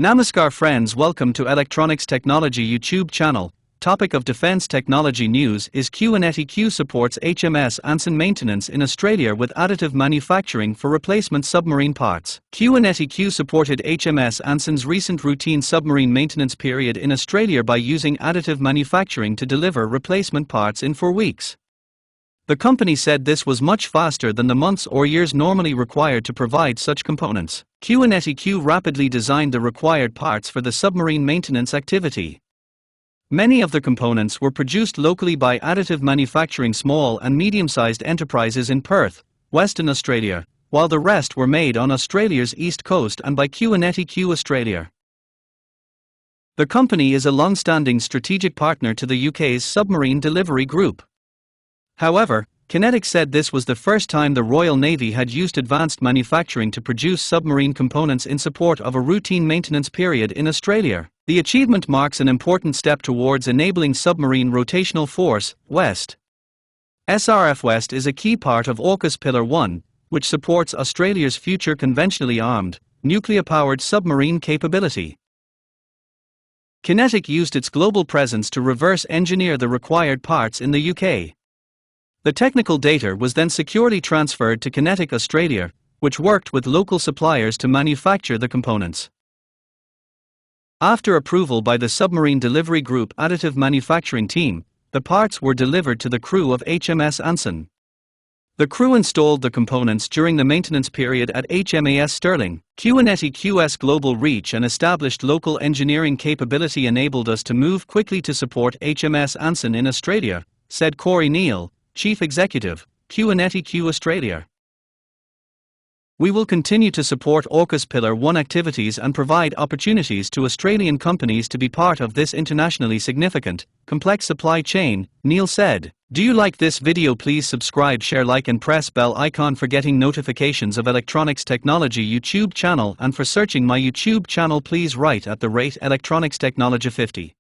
Namaskar friends, welcome to Electronics Technology YouTube channel. Topic of defense technology news is QinetiQ supports HMS Anson maintenance in Australia with additive manufacturing for replacement submarine parts. QinetiQ supported HMS Anson's recent routine submarine maintenance period in Australia by using additive manufacturing to deliver replacement parts in 4 weeks. The company said this was much faster than the months or years normally required to provide such components. QinetiQ rapidly designed the required parts for the submarine maintenance activity. Many of the components were produced locally by Additive manufacturing small and medium-sized enterprises in Perth, Western Australia, while the rest were made on Australia's east coast and by QinetiQ Australia. The company is a long-standing strategic partner to the UK's Submarine Delivery Group. However, QinetiQ said this was the first time the Royal Navy had used advanced manufacturing to produce submarine components in support of a routine maintenance period in Australia. The achievement marks an important step towards enabling submarine rotational force, WEST. SRF West is a key part of AUKUS Pillar 1, which supports Australia's future conventionally armed, nuclear-powered submarine capability. QinetiQ used its global presence to reverse engineer the required parts in the UK. The technical data was then securely transferred to QinetiQ Australia, which worked with local suppliers to manufacture the components. After approval by the Submarine Delivery Group Additive Manufacturing Team, the parts were delivered to the crew of HMS Anson. The crew installed the components during the maintenance period at HMAS Stirling. QinetiQ's global reach and established local engineering capability enabled us to move quickly to support HMS Anson in Australia, said Corey Neal, Chief Executive, QinetiQ Australia. We will continue to support AUKUS Pillar 1 activities and provide opportunities to Australian companies to be part of this internationally significant, complex supply chain, Neil said. Do you like this video? Please subscribe, share, like and press bell icon for getting notifications of Electronics Technology YouTube channel, and for searching my YouTube channel please write @Electronics Technology 50.